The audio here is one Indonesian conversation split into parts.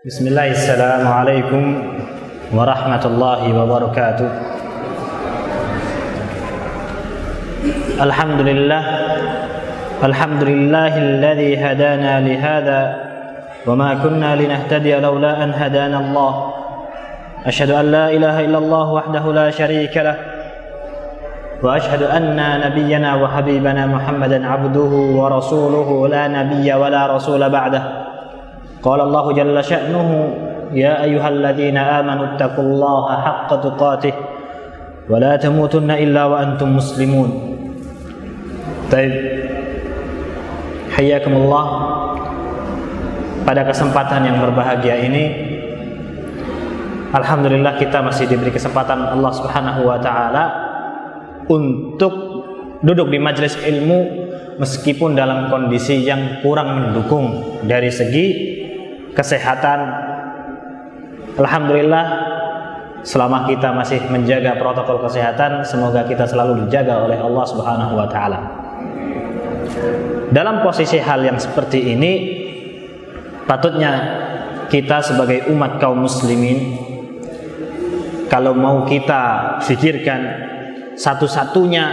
Bismillahirrahmanirrahim. Assalamualaikum warahmatullahi wabarakatuh. Alhamdulillahilladzi hadana lihada wa ma kunna linahtadiya laula an hadana Allah. Asyhadu an la ilaha illallah wahdahu la syarika lah wa asyhadu anna nabiyyana wa habibana Muhammadan abduhu wa rasuluhu la nabiyya wa la rasula ba'dah. Qala Allah jalla sya'nuhu ya ayyuhalladzina amanu taqullaha haqqa tuqatih wa la tamutunna illa wa antum muslimun. Baik. Hayyakumullah. Pada kesempatan yang berbahagia ini alhamdulillah kita masih diberi kesempatan Allah Subhanahu wa taala untuk duduk di majelis ilmu meskipun dalam kondisi yang kurang mendukung dari segi kesehatan. Alhamdulillah selama kita masih menjaga protokol kesehatan, semoga kita selalu dijaga oleh Allah Subhanahu wa taala. Dalam posisi hal yang seperti ini, patutnya kita sebagai umat kaum muslimin, kalau mau kita pikirkan, satu-satunya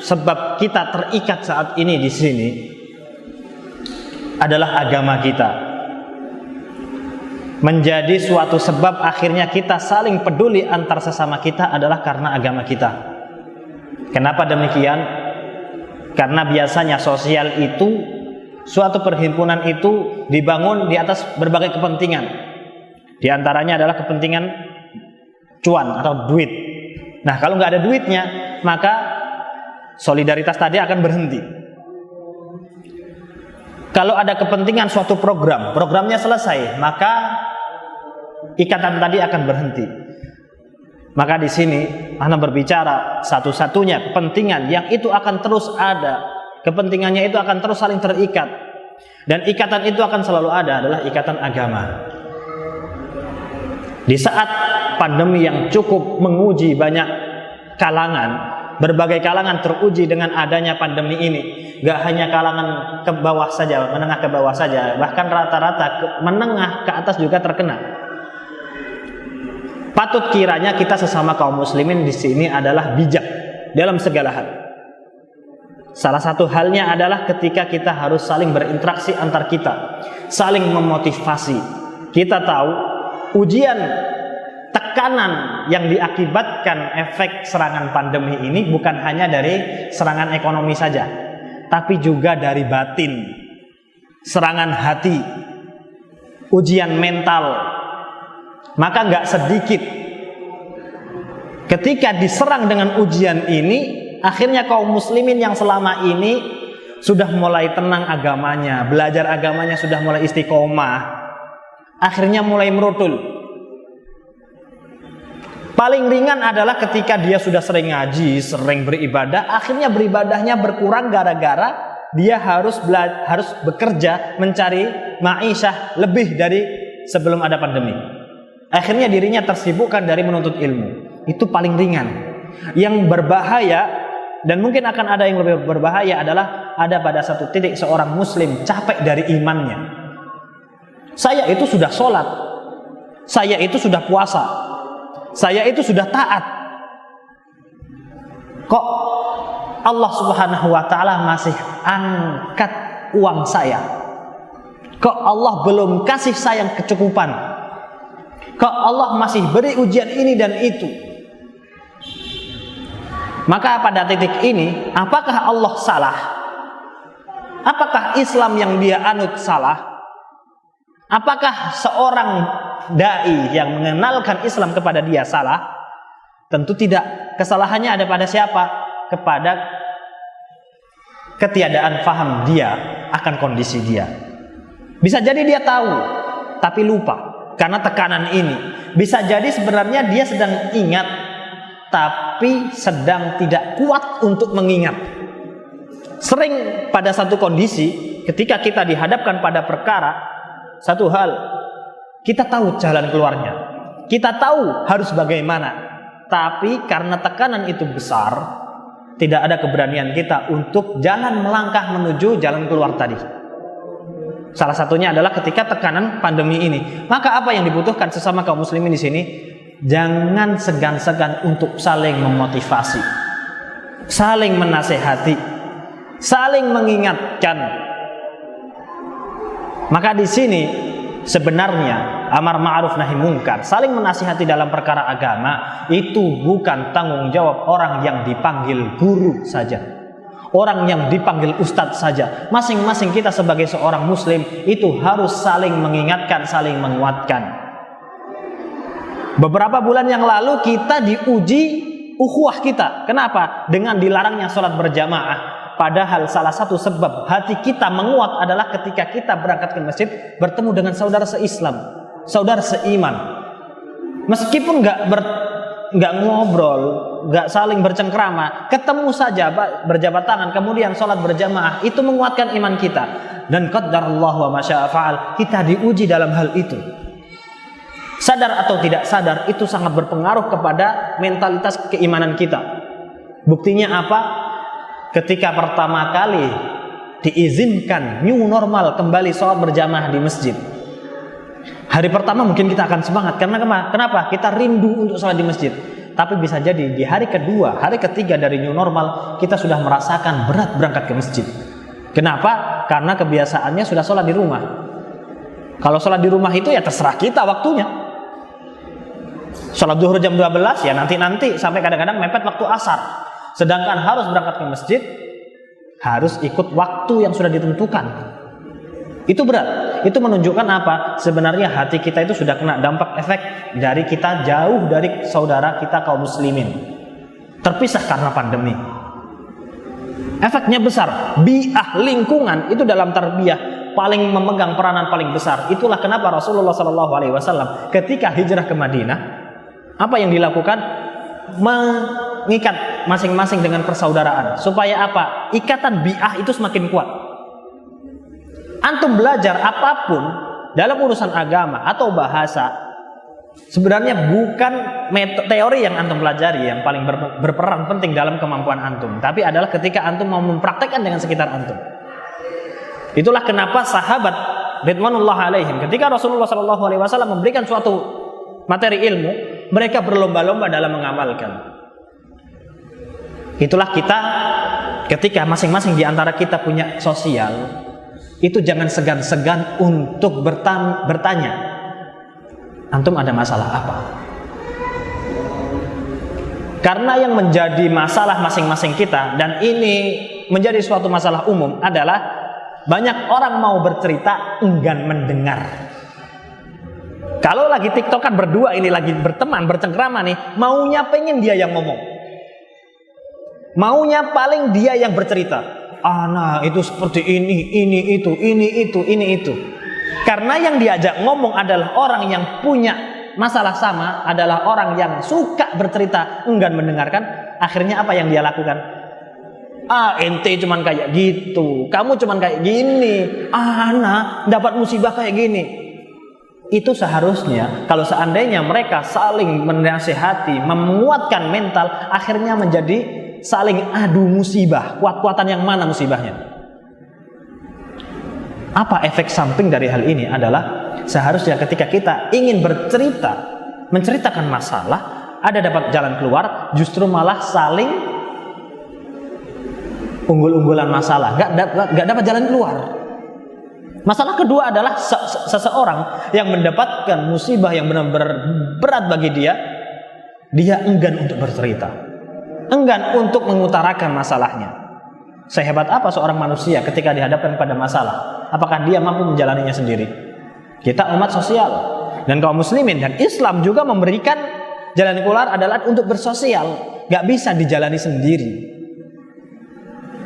sebab kita terikat saat ini di sini adalah agama kita. Menjadi suatu sebab akhirnya kita saling peduli antar sesama kita adalah karena agama kita. Kenapa demikian? Karena biasanya sosial itu, suatu perhimpunan itu dibangun di atas berbagai kepentingan. Di antaranya adalah kepentingan cuan atau duit. Nah, kalau nggak ada duitnya, maka solidaritas tadi akan berhenti. Kalau ada kepentingan suatu programnya selesai, maka ikatan tadi akan berhenti. Maka di sini ana berbicara satu-satunya kepentingan yang itu akan terus ada, kepentingannya itu akan terus saling terikat, dan ikatan itu akan selalu ada adalah ikatan agama. Di saat pandemi yang cukup menguji banyak kalangan, berbagai kalangan teruji dengan adanya pandemi ini. Gak hanya kalangan ke bawah saja, menengah ke bawah saja, bahkan rata-rata menengah ke atas juga terkena. Patut kiranya kita sesama kaum muslimin di sini adalah bijak dalam segala hal. Salah satu halnya adalah ketika kita harus saling berinteraksi antar kita, saling memotivasi. Kita tahu ujian tekanan yang diakibatkan efek serangan pandemi ini bukan hanya dari serangan ekonomi saja, tapi juga dari batin, serangan hati, ujian mental. Maka nggak sedikit ketika diserang dengan ujian ini, akhirnya kaum muslimin yang selama ini sudah mulai tenang agamanya, belajar agamanya sudah mulai istiqomah, akhirnya mulai merutul. Paling ringan adalah ketika dia sudah sering ngaji, sering beribadah, akhirnya beribadahnya berkurang gara-gara dia harus bekerja mencari ma'isyah lebih dari sebelum ada pandemi. Akhirnya dirinya tersibukkan dari menuntut ilmu. Itu paling ringan. Yang berbahaya, dan mungkin akan ada yang lebih berbahaya, adalah ada pada satu titik seorang muslim capek dari imannya. Saya itu sudah sholat, saya itu sudah puasa, saya itu sudah taat. Kok Allah Subhanahu wa ta'ala masih angkat uang saya? Kok Allah belum kasih saya yang kecukupan? Kok Allah masih beri ujian ini dan itu? Maka pada titik ini, apakah Allah salah? Apakah Islam yang dia anut salah? Apakah seorang dai yang mengenalkan Islam kepada dia salah? Tentu tidak. Kesalahannya ada pada siapa? Kepada ketiadaan faham dia akan kondisi dia. Bisa jadi dia tahu, tapi lupa karena tekanan ini. Bisa jadi sebenarnya dia sedang ingat, tapi sedang tidak kuat untuk mengingat. Sering pada satu kondisi, ketika kita dihadapkan pada perkara, satu hal, kita tahu jalan keluarnya, kita tahu harus bagaimana, tapi karena tekanan itu besar, tidak ada keberanian kita untuk jalan melangkah menuju jalan keluar tadi. Salah satunya adalah ketika tekanan pandemi ini. Maka apa yang dibutuhkan sesama kaum muslimin di sini? Jangan segan-segan untuk saling memotivasi, saling menasehati, saling mengingatkan. Maka di sini sebenarnya amar ma'ruf nahi munkar, saling menasihati dalam perkara agama itu bukan tanggung jawab orang yang dipanggil guru saja, orang yang dipanggil ustadz saja. Masing-masing kita sebagai seorang muslim itu harus saling mengingatkan, saling menguatkan. Beberapa bulan yang lalu kita diuji ukhuwah kita. Kenapa? Dengan dilarangnya sholat berjamaah. Padahal salah satu sebab hati kita menguat adalah ketika kita berangkat ke masjid bertemu dengan saudara seislam, saudara seiman. Meskipun nggak ngobrol, nggak saling bercengkrama, ketemu saja berjabat tangan, kemudian sholat berjamaah, itu menguatkan iman kita. Dan qaddarallahu wa masya'a fa'al, kita diuji dalam hal itu. Sadar atau tidak sadar, itu sangat berpengaruh kepada mentalitas keimanan kita. Buktinya apa? Ketika pertama kali diizinkan new normal kembali sholat berjamaah di masjid, hari pertama mungkin kita akan semangat. Karena kenapa? Kita rindu untuk sholat di masjid. Tapi bisa jadi di hari kedua, hari ketiga dari new normal, kita sudah merasakan berat berangkat ke masjid. Kenapa? Karena kebiasaannya sudah sholat di rumah. Kalau sholat di rumah itu ya terserah kita waktunya. Sholat zuhur jam 12 ya nanti sampai kadang-kadang mepet waktu asar. Sedangkan harus berangkat ke masjid, harus ikut waktu yang sudah ditentukan. Itu berat. Itu menunjukkan apa? Sebenarnya hati kita itu sudah kena dampak efek dari kita jauh dari saudara kita kaum muslimin, terpisah karena pandemi. Efeknya besar. Bi'ah, lingkungan itu dalam tarbiyah paling memegang peranan paling besar. Itulah kenapa Rasulullah SAW ketika hijrah ke Madinah, apa yang dilakukan? Mengikat masing-masing dengan persaudaraan. Supaya apa? Ikatan bi'ah itu semakin kuat. Antum belajar apapun dalam urusan agama atau bahasa, sebenarnya bukan teori yang antum pelajari yang paling berperan penting dalam kemampuan antum, tapi adalah ketika antum mau mempraktekkan dengan sekitar antum. Itulah kenapa sahabat ridwanullah alaihim ketika Rasulullah SAW memberikan suatu materi ilmu, mereka berlomba-lomba dalam mengamalkan. Itulah kita ketika masing-masing di antara kita punya sosial, itu jangan segan-segan untuk bertanya, antum ada masalah apa? Karena yang menjadi masalah masing-masing kita, dan ini menjadi suatu masalah umum, adalah banyak orang mau bercerita enggan mendengar. Kalau lagi tiktokan berdua ini, lagi berteman, bercengkrama nih, maunya pengen dia yang ngomong, maunya paling dia yang bercerita. Nah itu seperti ini itu. Karena yang diajak ngomong adalah orang yang punya masalah sama, adalah orang yang suka bercerita, enggan mendengarkan. Akhirnya apa yang dia lakukan? Ente cuman kayak gitu, kamu cuman kayak gini, nah dapat musibah kayak gini. Itu seharusnya kalau seandainya mereka saling menasihati, menguatkan mental, akhirnya menjadi saling adu musibah. Kuat-kuatan yang mana musibahnya? Apa efek samping dari hal ini adalah seharusnya ketika kita ingin bercerita, menceritakan masalah, ada dapat jalan keluar, justru malah saling unggul-unggulan masalah, gak dapat jalan keluar. Masalah kedua adalah seseorang yang mendapatkan musibah yang benar-benar berat bagi dia enggan untuk bercerita, enggan untuk mengutarakan masalahnya. Sehebat apa seorang manusia ketika dihadapkan pada masalah? Apakah dia mampu menjalaninya sendiri? Kita umat sosial, dan kaum muslimin dan Islam juga memberikan jalan keluar adalah untuk bersosial. Gak bisa dijalani sendiri.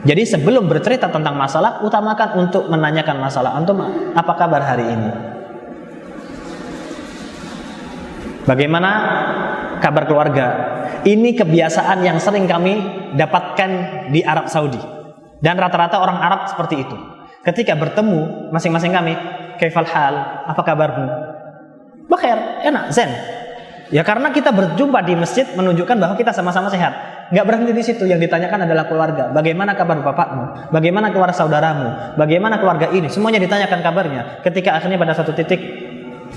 Jadi sebelum bercerita tentang masalah, utamakan untuk menanyakan masalah. Antum apa kabar hari ini? Bagaimana kabar keluarga? Ini kebiasaan yang sering kami dapatkan di Arab Saudi. Dan rata-rata orang Arab seperti itu. Ketika bertemu masing-masing kami, kaifal hal, apa kabarmu? Bakhair, enak, zen. Ya karena kita berjumpa di masjid menunjukkan bahwa kita sama-sama sehat. Nggak berhenti di situ. Yang ditanyakan adalah keluarga. Bagaimana kabar bapakmu? Bagaimana keluarga saudaramu? Bagaimana keluarga ini? Semuanya ditanyakan kabarnya. Ketika akhirnya pada satu titik,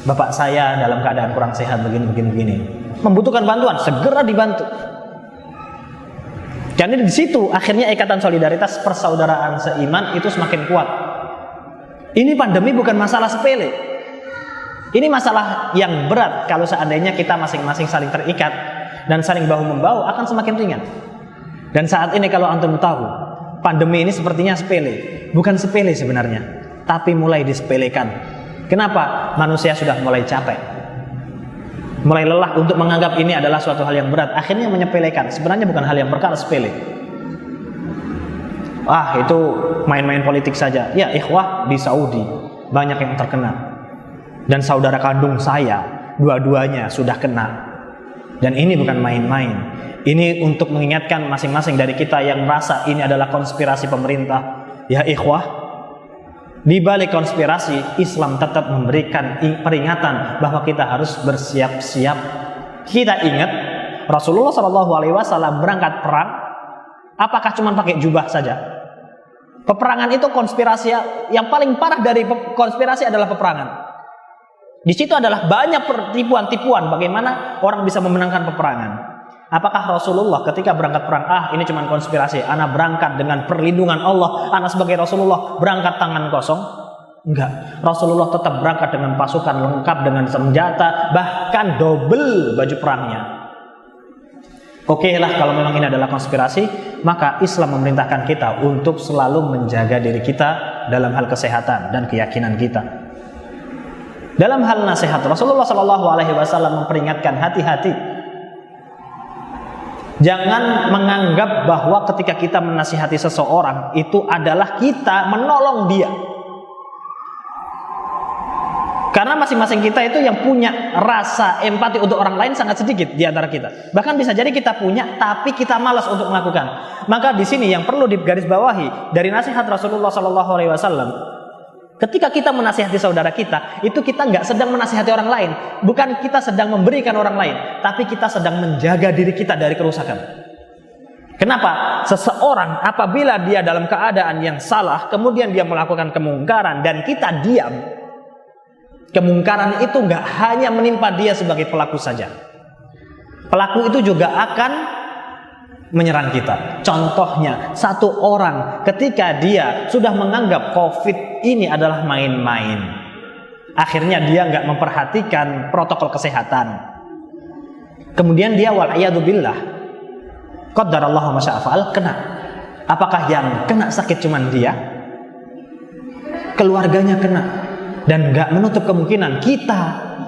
bapak saya dalam keadaan kurang sehat, begini. Membutuhkan bantuan, segera dibantu. Dan di situ akhirnya ikatan solidaritas persaudaraan seiman itu semakin kuat. Ini pandemi bukan masalah sepele. Ini masalah yang berat. Kalau seandainya kita masing-masing saling terikat dan saling bahu-membahu, akan semakin ringan. Dan saat ini kalau antum tahu, pandemi ini sepertinya sepele. Bukan sepele sebenarnya, tapi mulai disepelekan. Kenapa? Manusia sudah mulai capek, mulai lelah untuk menganggap ini adalah suatu hal yang berat. Akhirnya menyepelekan. Sebenarnya bukan hal yang perkara sepele. Itu main-main politik saja. Ya ikhwah, di Saudi banyak yang terkena. Dan saudara kandung saya dua-duanya sudah kena. Dan ini bukan main-main. Ini untuk mengingatkan masing-masing dari kita yang merasa ini adalah konspirasi pemerintah. Ya ikhwah, di balik konspirasi, Islam tetap memberikan peringatan bahwa kita harus bersiap-siap. Kita ingat Rasulullah SAW berangkat perang, apakah cuma pakai jubah saja? Peperangan itu konspirasi yang paling parah dari konspirasi adalah peperangan. Di situ adalah banyak tipuan-tipuan bagaimana orang bisa memenangkan peperangan. Apakah Rasulullah ketika berangkat perang, ini cuma konspirasi, ana berangkat dengan perlindungan Allah, ana sebagai Rasulullah berangkat tangan kosong? Enggak. Rasulullah tetap berangkat dengan pasukan lengkap, dengan senjata, bahkan double baju perangnya. Oke lah, kalau memang ini adalah konspirasi, maka Islam memerintahkan kita untuk selalu menjaga diri kita dalam hal kesehatan dan keyakinan kita. Dalam hal nasihat, Rasulullah SAW memperingatkan hati-hati. Jangan menganggap bahwa ketika kita menasihati seseorang itu adalah kita menolong dia. Karena masing-masing kita itu yang punya rasa empati untuk orang lain sangat sedikit di antara kita. Bahkan bisa jadi kita punya, tapi kita malas untuk melakukan. Maka di sini yang perlu digarisbawahi dari nasihat Rasulullah SAW, ketika kita menasihati saudara kita, itu kita nggak sedang menasihati orang lain, bukan kita sedang memberikan orang lain, tapi kita sedang menjaga diri kita dari kerusakan. Kenapa? Seseorang apabila dia dalam keadaan yang salah, kemudian dia melakukan kemungkaran dan kita diam, kemungkaran itu nggak hanya menimpa dia sebagai pelaku saja. Pelaku itu juga akan menyerang kita. Contohnya, satu orang ketika dia sudah menganggap COVID ini adalah main-main, akhirnya dia nggak memperhatikan protokol kesehatan. Kemudian dia wal'iyadzubillah, qadarallahu ma syaa fa'al, kena. Apakah yang kena sakit cuman dia? Keluarganya kena. Dan nggak menutup kemungkinan kita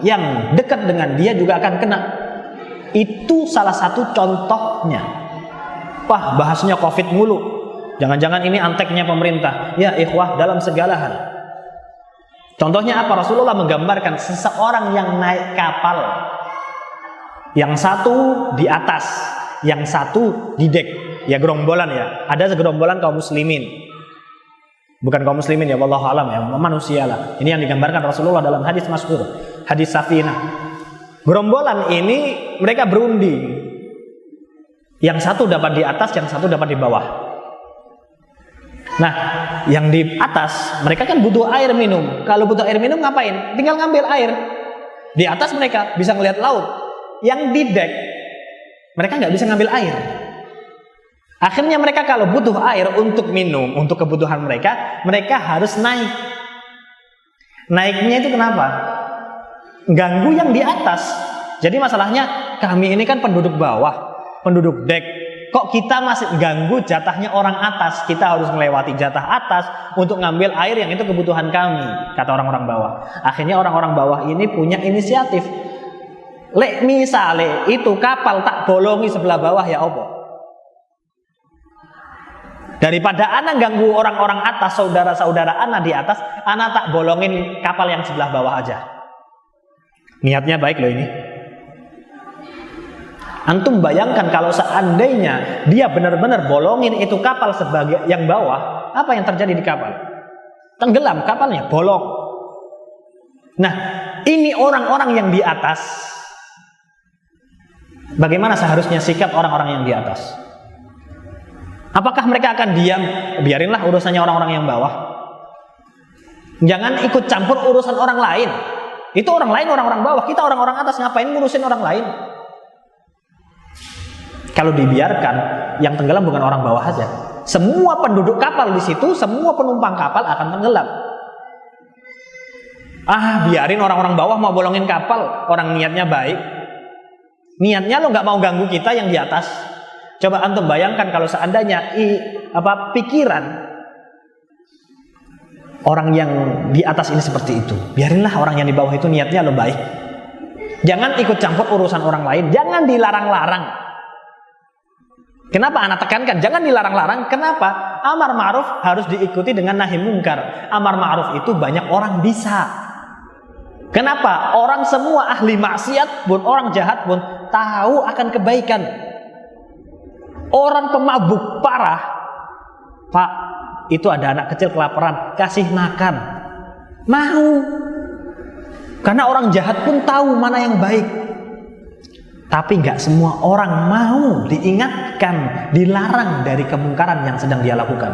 yang dekat dengan dia juga akan kena. Itu salah satu contohnya. Wah, bahasnya COVID mulu. Jangan-jangan ini anteknya pemerintah. Ya ikhwah, dalam segala hal. Contohnya apa? Rasulullah menggambarkan seseorang yang naik kapal. Yang satu di atas, yang satu di dek. Ya gerombolan ya. Ada segerombolan kaum muslimin. Bukan kaum muslimin ya, wallahu alam ya, manusia lah. Ini yang digambarkan Rasulullah dalam hadis masyhur, hadis Safinah. Gerombolan ini mereka berunding. Yang satu dapat di atas, yang satu dapat di bawah. Nah, yang di atas mereka kan butuh air minum. Kalau butuh air minum ngapain? Tinggal ngambil air. Di atas mereka bisa ngelihat laut. Yang di dek mereka nggak bisa ngambil air. Akhirnya mereka kalau butuh air untuk minum, untuk kebutuhan mereka, mereka harus naik. Naiknya itu kenapa? Ganggu yang di atas. Jadi masalahnya kami ini kan penduduk bawah, penduduk dek. Kok kita masih ganggu jatahnya orang atas? Kita harus melewati jatah atas untuk ngambil air yang itu kebutuhan kami, kata orang-orang bawah. Akhirnya orang-orang bawah ini punya inisiatif. Lek misale itu kapal tak bolongi sebelah bawah ya opo? Daripada anak ganggu orang-orang atas, saudara-saudara anak di atas, anak tak bolongin kapal yang sebelah bawah aja. Niatnya baik loh ini. Antum bayangkan kalau seandainya dia benar-benar bolongin itu kapal sebagai yang bawah, apa yang terjadi di kapal? Tenggelam kapalnya, bolong. Nah, ini orang-orang yang di atas. Bagaimana seharusnya sikap orang-orang yang di atas? Apakah mereka akan diam? Biarinlah urusannya orang-orang yang bawah. Jangan ikut campur urusan orang lain. Itu orang lain, orang-orang bawah. Kita orang-orang atas, ngapain ngurusin orang lain? Kalau dibiarkan, yang tenggelam bukan orang bawah aja. Semua penduduk kapal di situ, semua penumpang kapal akan tenggelam. Biarin orang-orang bawah mau bolongin kapal. Orang niatnya baik. Niatnya lo nggak mau ganggu kita yang di atas. Coba antum bayangkan kalau seandainya pikiran orang yang di atas ini seperti itu. Biarinlah orang yang di bawah itu niatnya lo baik. Jangan ikut campur urusan orang lain. Jangan dilarang-larang. Kenapa anak tekankan? Jangan dilarang-larang. Kenapa? Amar ma'ruf harus diikuti dengan nahi mungkar. Amar ma'ruf itu banyak orang bisa. Kenapa? Orang semua ahli maksiat pun, orang jahat pun tahu akan kebaikan. Orang pemabuk parah, Pak, itu ada anak kecil kelaparan, kasih makan. Mau. Karena orang jahat pun tahu mana yang baik. Tapi gak semua orang mau diingatkan, dilarang dari kemungkaran yang sedang dia lakukan.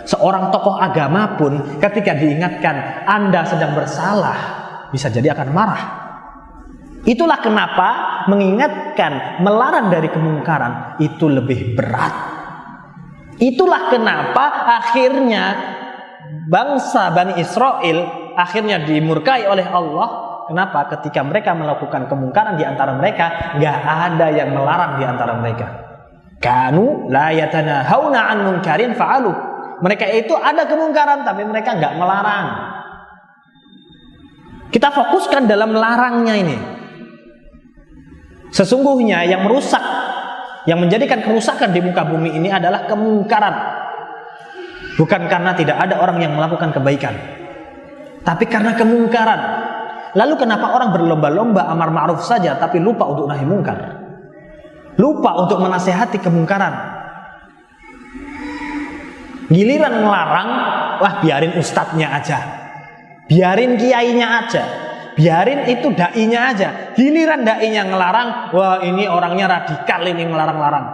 Seorang tokoh agama pun ketika diingatkan Anda sedang bersalah, bisa jadi akan marah. Itulah kenapa mengingatkan, melarang dari kemungkaran itu lebih berat. Itulah kenapa akhirnya bangsa Bani Israel akhirnya dimurkai oleh Allah. Kenapa? Ketika mereka melakukan kemungkaran di antara mereka, gak ada yang melarang di antara mereka. Kanu la yatanahawna an munkarin fa'alu. Mereka itu ada kemungkaran tapi mereka gak melarang. Kita fokuskan dalam larangnya ini. Sesungguhnya yang merusak, yang menjadikan kerusakan di muka bumi ini adalah kemungkaran. Bukan karena tidak ada orang yang melakukan kebaikan, tapi karena kemungkaran. Lalu kenapa orang berlomba-lomba amar ma'ruf saja tapi lupa untuk nahi mungkar? Lupa untuk menasehati kemungkaran. Giliran melarang, biarin ustadznya aja, biarin kiainya aja, biarin itu dai-nya aja. Giliran dai-nya ngelarang, ini orangnya radikal ini ngelarang-larang.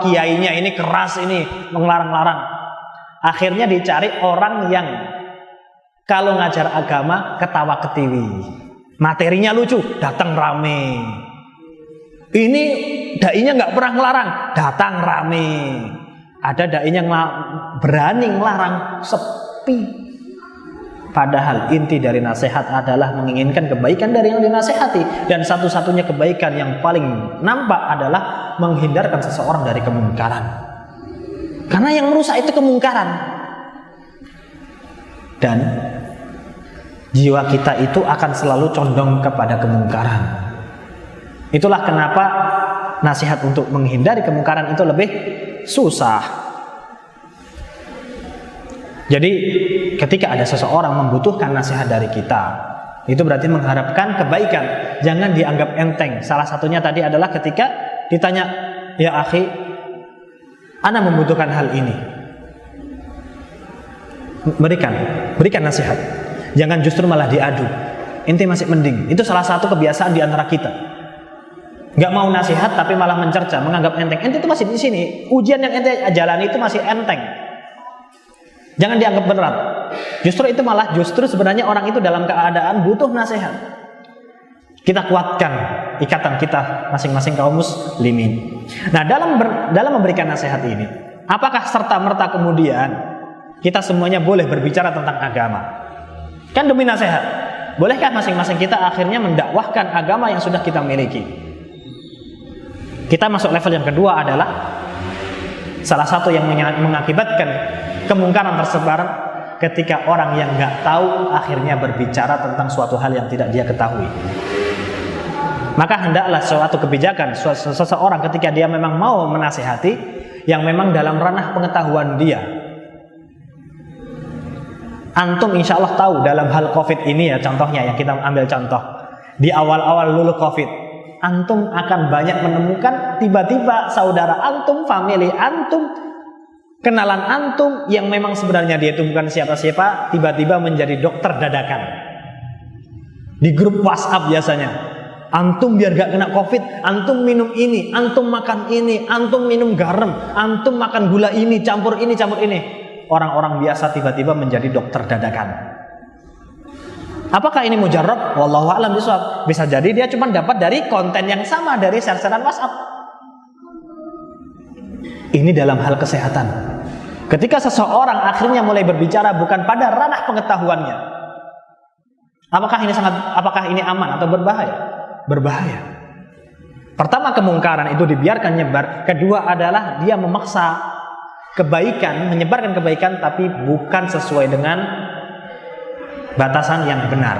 Kiainya ini keras ini ngelarang-larang. Akhirnya dicari orang yang kalau ngajar agama ketawa ketiwi, materinya lucu, datang rame. Ini dai-nya nggak pernah ngelarang, datang rame. Ada dai-nya berani ngelarang, sepi. Padahal inti dari nasihat adalah menginginkan kebaikan dari yang dinasehati. Dan satu-satunya kebaikan yang paling nampak adalah menghindarkan seseorang dari kemungkaran. Karena yang merusak itu kemungkaran. Dan jiwa kita itu akan selalu condong kepada kemungkaran. Itulah kenapa nasihat untuk menghindari kemungkaran itu lebih susah. Jadi ketika ada seseorang membutuhkan nasihat dari kita, itu berarti mengharapkan kebaikan. Jangan dianggap enteng. Salah satunya tadi adalah ketika ditanya, ya akhi, ana membutuhkan hal ini. Berikan nasihat. Jangan justru malah diadu. Ente masih mending. Itu salah satu kebiasaan di antara kita. Gak mau nasihat tapi malah mencerca, menganggap enteng. Ente itu masih di sini. Ujian yang ente jalani itu masih enteng. Jangan dianggap berat. Justru sebenarnya orang itu dalam keadaan butuh nasihat. Kita kuatkan ikatan kita masing-masing kaum muslimin. Nah, dalam memberikan nasihat ini, apakah serta-merta kemudian kita semuanya boleh berbicara tentang agama? Kan demi nasihat. Bolehkah masing-masing kita akhirnya mendakwahkan agama yang sudah kita miliki? Kita masuk level yang kedua adalah salah satu yang mengakibatkan kemungkaran tersebar ketika orang yang nggak tahu akhirnya berbicara tentang suatu hal yang tidak dia ketahui. Maka hendaklah suatu kebijakan seseorang ketika dia memang mau menasihati yang memang dalam ranah pengetahuan dia. Antum insya Allah tahu dalam hal COVID ini ya, contohnya yang kita ambil contoh di awal-awal lulu COVID, antum akan banyak menemukan tiba-tiba saudara antum, family antum, kenalan antum yang memang sebenarnya dia itu bukan siapa-siapa, tiba-tiba menjadi dokter dadakan di grup WhatsApp biasanya. Antum biar gak kena COVID, antum minum ini, antum makan ini, antum minum garam, antum makan gula ini, campur ini, campur ini. Orang-orang biasa tiba-tiba menjadi dokter dadakan. Apakah ini mujarrab? Wallahu a'lam bishawab. Bisa jadi dia cuma dapat dari konten yang sama dari share-sharean WhatsApp. Ini dalam hal kesehatan. Ketika seseorang akhirnya mulai berbicara bukan pada ranah pengetahuannya, apakah ini aman atau berbahaya? Berbahaya. Pertama, kemungkaran itu dibiarkan nyebar. Kedua adalah dia memaksa kebaikan, menyebarkan kebaikan tapi bukan sesuai dengan batasan yang benar.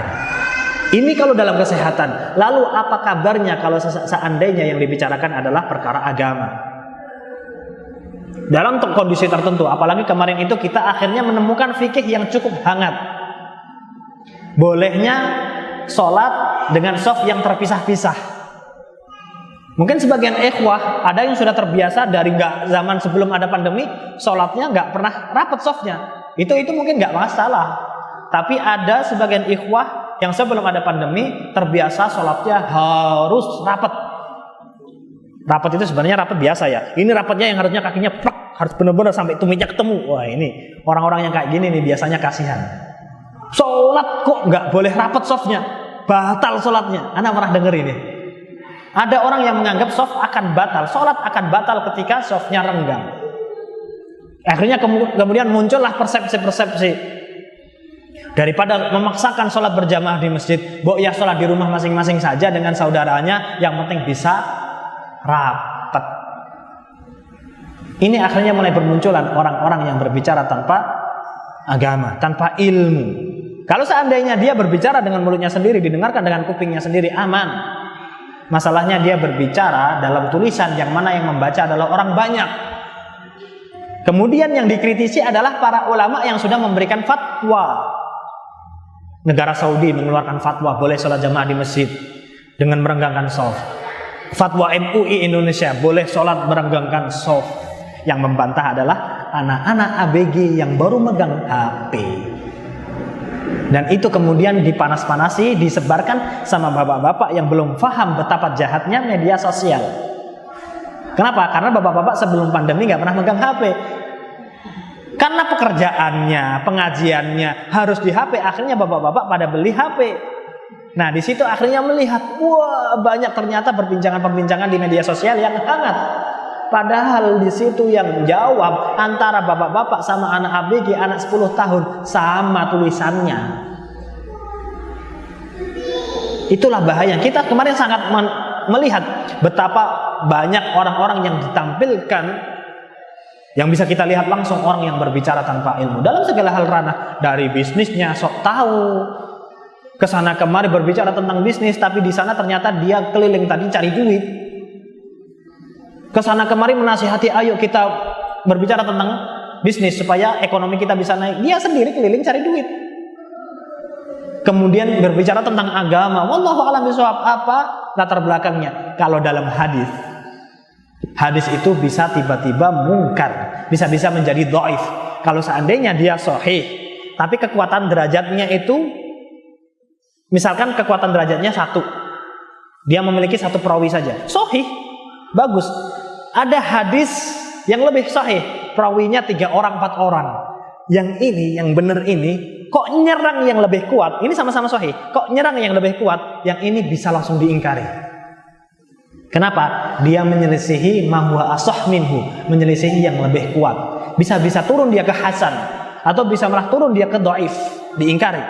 Ini kalau dalam kesehatan. Lalu apa kabarnya kalau seandainya yang dibicarakan adalah perkara agama? Dalam kondisi tertentu, apalagi kemarin itu kita akhirnya menemukan fikih yang cukup hangat. Bolehnya sholat dengan shaf yang terpisah-pisah. Mungkin sebagian ikhwah ada yang sudah terbiasa dari zaman sebelum ada pandemi, sholatnya nggak pernah rapat shafnya. Itu mungkin nggak masalah. Tapi ada sebagian ikhwah yang sebelum ada pandemi terbiasa sholatnya harus rapat. Rapat itu sebenarnya rapat biasa ya. Ini rapatnya yang harusnya kakinya harus benar-benar sampai tumitnya ketemu. Wah, ini orang-orang yang kayak gini nih biasanya kasihan. Sholat kok nggak boleh rapat shafnya, batal sholatnya. Anda pernah dengar ini? Ada orang yang menganggap shaf akan batal, sholat akan batal ketika shafnya renggang. Akhirnya kemudian muncullah persepsi-persepsi. Daripada memaksakan sholat berjamaah di masjid, ya sholat di rumah masing-masing saja dengan saudaranya, yang penting bisa rapat. Ini akhirnya mulai bermunculan orang-orang yang berbicara tanpa agama, tanpa ilmu. Kalau seandainya dia berbicara dengan mulutnya sendiri, didengarkan dengan kupingnya sendiri, aman. Masalahnya dia berbicara dalam tulisan yang mana yang membaca adalah orang banyak. Kemudian yang dikritisi adalah para ulama yang sudah memberikan fatwa. Negara Saudi mengeluarkan fatwa boleh sholat jamaah di masjid dengan merenggangkan shaf. Fatwa MUI Indonesia boleh sholat merenggangkan shaf. Yang membantah adalah anak-anak ABG yang baru megang HP. Dan itu kemudian dipanas-panasi, disebarkan sama bapak-bapak yang belum paham betapa jahatnya media sosial. Kenapa? Karena bapak-bapak sebelum pandemi nggak pernah megang HP. Karena pekerjaannya, pengajiannya harus di HP, akhirnya bapak-bapak pada beli HP. Nah, di situ akhirnya melihat, wah, banyak ternyata perbincangan-perbincangan di media sosial yang hangat. Padahal di situ yang jawab antara bapak-bapak sama anak ABG, anak 10 tahun, sama tulisannya. Itulah bahaya. Kita kemarin sangat melihat betapa banyak orang-orang yang ditampilkan, yang bisa kita lihat langsung orang yang berbicara tanpa ilmu dalam segala hal ranah, dari bisnisnya sok tahu, kesana kemari berbicara tentang bisnis, tapi di sana ternyata dia keliling tadi cari duit. Kesana kemari menasihati, ayo kita berbicara tentang bisnis supaya ekonomi kita bisa naik. Dia sendiri keliling cari duit. Kemudian berbicara tentang agama, wallahu a'lam bishawab, apa latar belakangnya? Kalau dalam hadis itu bisa tiba-tiba mungkar, bisa-bisa menjadi dhaif. Kalau seandainya dia sahih, tapi kekuatan derajatnya itu, misalkan kekuatan derajatnya 1, dia memiliki 1 perawi saja, sahih, bagus. Ada hadis yang lebih sahih, perawinya 3 orang 4 orang. Yang ini, yang benar ini, kok nyerang yang lebih kuat? Ini sama-sama sahih, kok nyerang yang lebih kuat? Yang ini bisa langsung diingkari. Kenapa? Dia menyelisihi ma huwa ashah minhu, menyelisihi yang lebih kuat. Bisa-bisa turun dia ke hasan, atau bisa malah turun dia ke dhaif, diingkari.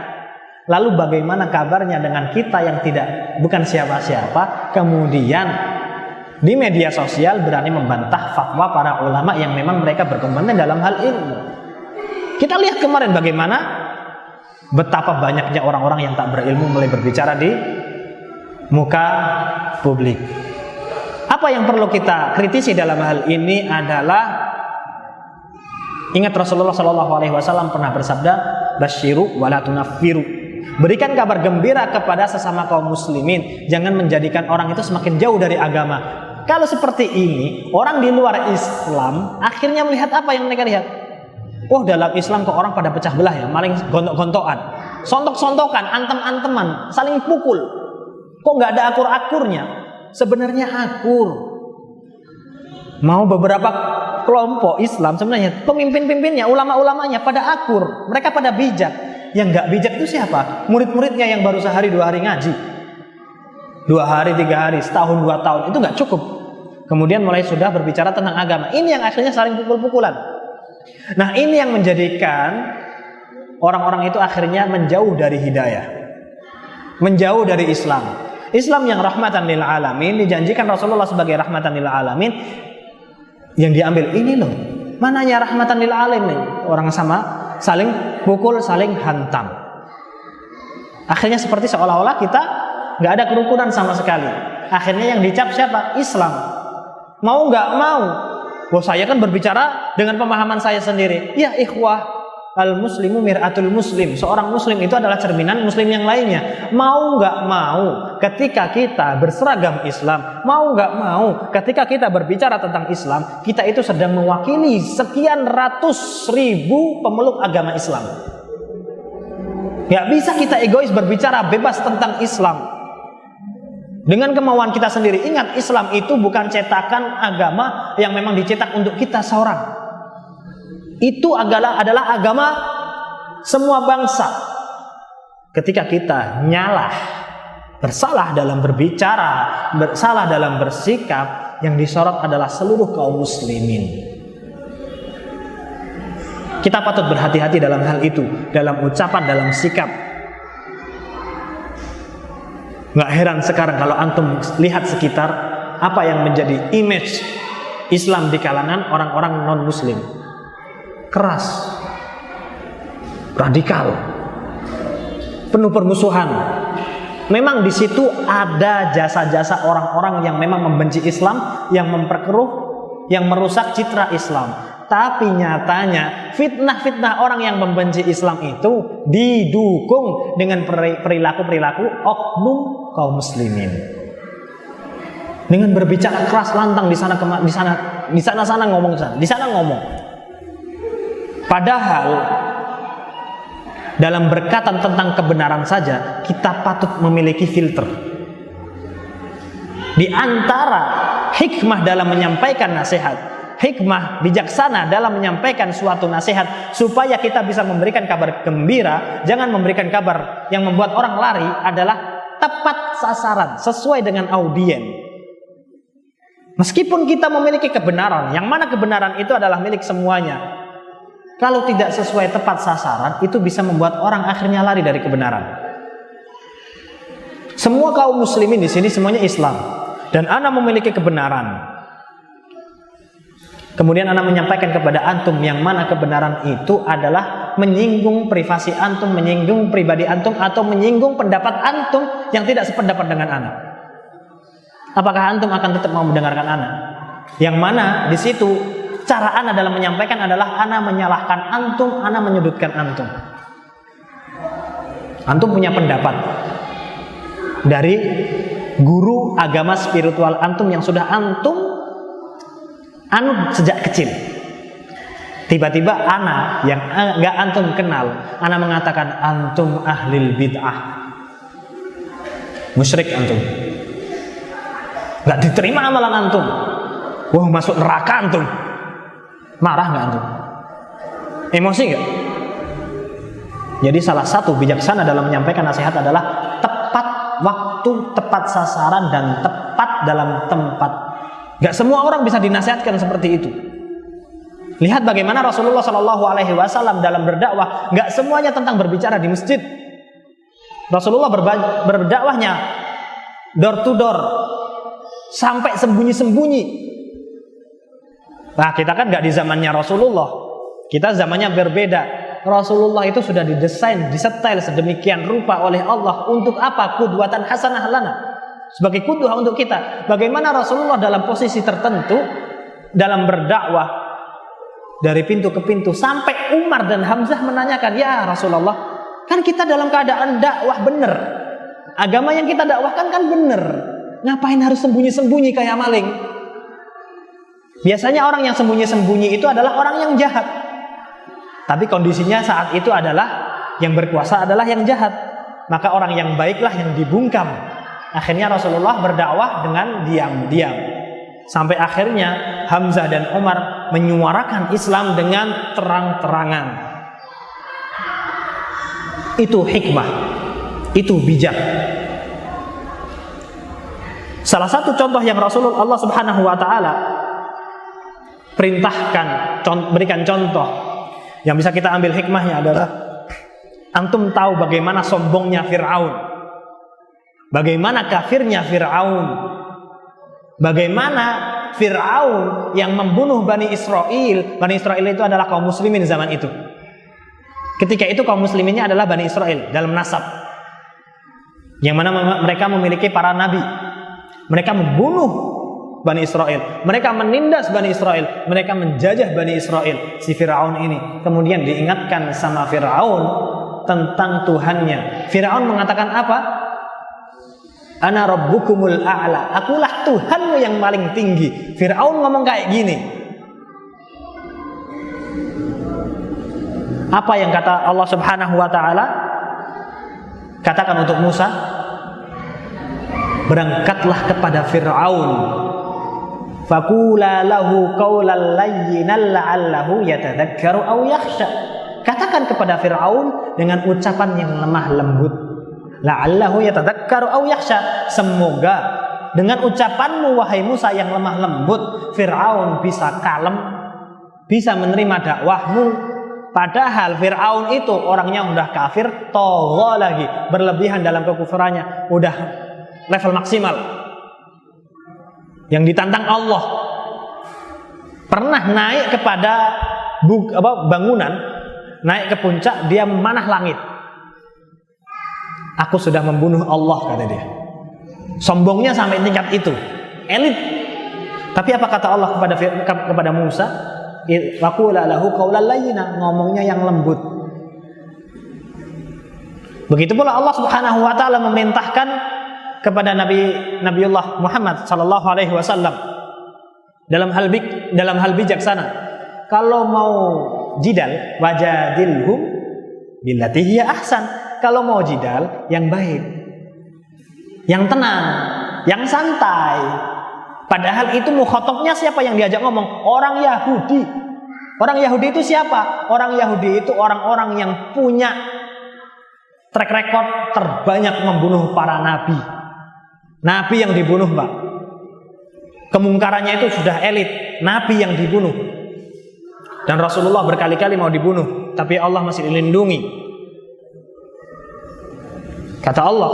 Lalu bagaimana kabarnya dengan kita yang bukan siapa-siapa, kemudian di media sosial berani membantah fatwa para ulama yang memang mereka berkompeten dalam hal ilmu. Kita lihat kemarin bagaimana betapa banyaknya orang-orang yang tak berilmu mulai berbicara di muka publik. Apa yang perlu kita kritisi dalam hal ini adalah, ingat Rasulullah SAW pernah bersabda, basyiru wala tunaffiru. Berikan kabar gembira kepada sesama kaum muslimin, jangan menjadikan orang itu semakin jauh dari agama. Kalau seperti ini, orang di luar Islam akhirnya melihat apa yang mereka lihat. Oh, dalam Islam kok orang pada pecah belah ya, maling gontok-gontokan, sontok-sontokan, antem-anteman, saling pukul. Kok nggak ada akur-akurnya? Sebenarnya akur. Mau beberapa kelompok Islam sebenarnya pemimpin-pimpinnya, ulama-ulamanya pada akur, mereka pada bijak. Yang nggak bijak itu siapa? Murid-muridnya yang baru sehari 2 hari ngaji, 2 hari 3 hari, setahun 2 tahun, itu nggak cukup. Kemudian mulai sudah berbicara tentang agama. Ini yang akhirnya saling pukul-pukulan. Nah, ini yang menjadikan orang-orang itu akhirnya menjauh dari hidayah, menjauh dari Islam. Islam yang rahmatan lil alamin, dijanjikan Rasulullah sebagai rahmatan lil alamin, yang diambil ini loh, mananya rahmatan lil alamin, orang sama saling pukul, saling hantam. Akhirnya seperti seolah-olah kita nggak ada kerukunan sama sekali. Akhirnya yang dicap siapa? Islam. Mau nggak mau, wah saya kan berbicara dengan pemahaman saya sendiri. Ya ikhwah, al muslimu mir'atul muslim. Seorang muslim itu adalah cerminan muslim yang lainnya. Mau nggak mau, ketika kita berseragam Islam, mau nggak mau, ketika kita berbicara tentang Islam, kita itu sedang mewakili sekian ratus ribu pemeluk agama Islam. Nggak bisa kita egois berbicara bebas tentang Islam dengan kemauan kita sendiri. Ingat, Islam itu bukan cetakan agama yang memang dicetak untuk kita seorang. Itu adalah agama semua bangsa. Ketika kita nyalah, bersalah dalam berbicara, bersalah dalam bersikap, yang disorot adalah seluruh kaum muslimin. Kita patut berhati-hati dalam hal itu, dalam ucapan, dalam sikap. Nggak heran sekarang kalau antum lihat sekitar apa yang menjadi image Islam di kalangan orang-orang non-muslim. Keras, radikal, penuh permusuhan. Memang di situ ada jasa-jasa orang-orang yang memang membenci Islam, yang memperkeruh, yang merusak citra Islam. Tapi nyatanya fitnah-fitnah orang yang membenci Islam itu didukung dengan perilaku-perilaku oknum kaum muslimin. Dengan berbicara keras lantang di sana ngomong sana, di sana ngomong. Padahal dalam berkata tentang kebenaran saja kita patut memiliki filter. Di antara hikmah dalam menyampaikan nasihat, hikmah bijaksana dalam menyampaikan suatu nasihat supaya kita bisa memberikan kabar gembira, jangan memberikan kabar yang membuat orang lari, adalah tepat sasaran, sesuai dengan audien. Meskipun kita memiliki kebenaran, yang mana kebenaran itu adalah milik semuanya, kalau tidak sesuai tepat sasaran, itu bisa membuat orang akhirnya lari dari kebenaran. Semua kaum muslimin di sini semuanya Islam, dan ana memiliki kebenaran. Kemudian ana menyampaikan kepada antum yang mana kebenaran itu adalah menyinggung privasi antum, menyinggung pribadi antum, atau menyinggung pendapat antum yang tidak sependapat dengan ana. Apakah antum akan tetap mau mendengarkan ana? Yang mana di situ cara ana dalam menyampaikan adalah ana menyalahkan antum, ana menyudutkan antum. Antum punya pendapat dari guru agama spiritual antum yang sudah antum anut sejak kecil. Tiba-tiba ana yang enggak antum kenal, ana mengatakan antum ahlil bid'ah, musyrik antum, enggak diterima amalan antum, wah masuk neraka antum. Marah enggak antum? Emosi enggak? Jadi salah satu bijaksana dalam menyampaikan nasihat adalah tepat waktu, tepat sasaran, dan tepat dalam tempat. Gak semua orang bisa dinasihatkan seperti itu. Lihat bagaimana Rasulullah SAW dalam berdakwah, gak semuanya tentang berbicara di masjid. Rasulullah berdakwahnya door to door, sampai sembunyi-sembunyi. Nah, kita kan gak di zamannya Rasulullah, kita zamannya berbeda. Rasulullah itu sudah didesain, disetel sedemikian rupa oleh Allah. Untuk apa? Qudwatan hasanah lana, sebagai qudwah untuk kita. Bagaimana Rasulullah dalam posisi tertentu dalam berdakwah dari pintu ke pintu, sampai Umar dan Hamzah menanyakan, ya Rasulullah, kan kita dalam keadaan dakwah bener, agama yang kita dakwahkan kan bener, ngapain harus sembunyi-sembunyi kayak maling? Biasanya orang yang sembunyi-sembunyi itu adalah orang yang jahat. Tapi kondisinya saat itu adalah yang berkuasa adalah yang jahat. Maka orang yang baiklah yang dibungkam. Akhirnya Rasulullah berdakwah dengan diam-diam. Sampai akhirnya Hamzah dan Umar menyuarakan Islam dengan terang-terangan. Itu hikmah, itu bijak. Salah satu contoh yang Rasulullah Allah Subhanahu wa taala perintahkan, berikan contoh yang bisa kita ambil hikmahnya adalah antum tahu bagaimana sombongnya Fir'aun, bagaimana kafirnya Fir'aun, bagaimana Fir'aun yang membunuh Bani Israel. Bani Israel itu adalah kaum muslimin zaman itu. Ketika itu kaum musliminnya adalah Bani Israel dalam nasab, yang mana mereka memiliki para nabi. Mereka membunuh Bani Israel, mereka menindas Bani Israel, mereka menjajah Bani Israel. Si Fir'aun ini kemudian diingatkan sama Fir'aun tentang Tuhannya. Fir'aun mengatakan apa? Ana rabbukumul a'la, akulah Tuhanmu yang paling tinggi. Fir'aun ngomong kayak gini. Apa yang kata Allah Subhanahu wa taala? Katakan untuk Musa, berangkatlah kepada Fir'aun, faqula lahu qawlan layyinan la'allahu yatadhakkaru aw yakhsha. Katakan kepada Fir'aun dengan ucapan yang lemah lembut, la'allahu yatadhakkaru aw yakhsha. Semoga dengan ucapanmu wahai Musa yang lemah lembut, Fir'aun bisa kalem, bisa menerima dakwahmu. Padahal Fir'aun itu orangnya udah kafir, togha lagi, berlebihan dalam kekufurannya, udah level maksimal yang ditantang Allah. Pernah naik kepada bangunan, naik ke puncak, dia memanah langit. Aku sudah membunuh Allah, kata dia. Sombongnya sampai tingkat itu, elit. Tapi apa kata Allah kepada Musa? Waqula lahu qawlan layyina, ngomongnya yang lembut. Begitu pula Allah Subhanahu wa taala memerintahkan kepada Nabiullah Muhammad sallallahu alaihi wasallam dalam hal bijaksana. Kalau mau jidal, wajadilhum billati hiya ahsan. Kalau mau jidal yang baik, yang tenang, yang santai. Padahal itu mukhatabnya siapa yang diajak ngomong? Orang Yahudi. Orang Yahudi itu siapa? Orang Yahudi itu orang-orang yang punya track record terbanyak membunuh para nabi. Nabi yang dibunuh, Pak. Kemungkarannya itu sudah elit. Nabi yang dibunuh. Dan Rasulullah berkali-kali mau dibunuh, tapi Allah masih dilindungi. Kata Allah,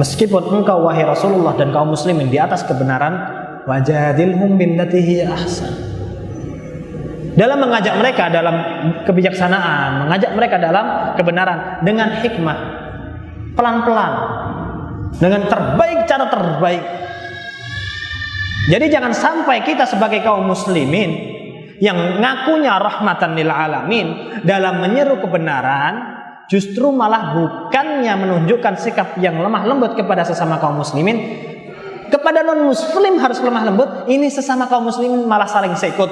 meskipun engkau wahai Rasulullah dan kaum muslimin di atas kebenaran, wajadilhum billati hiya ahsan. Dalam mengajak mereka dalam kebijaksanaan, mengajak mereka dalam kebenaran dengan hikmah, pelan-pelan, dengan cara terbaik. Jadi jangan sampai kita sebagai kaum muslimin yang ngakunya rahmatan lil alamin dalam menyeru kebenaran justru malah bukannya menunjukkan sikap yang lemah lembut kepada sesama kaum muslimin, kepada non muslim harus lemah lembut, ini sesama kaum muslimin malah saling sekut.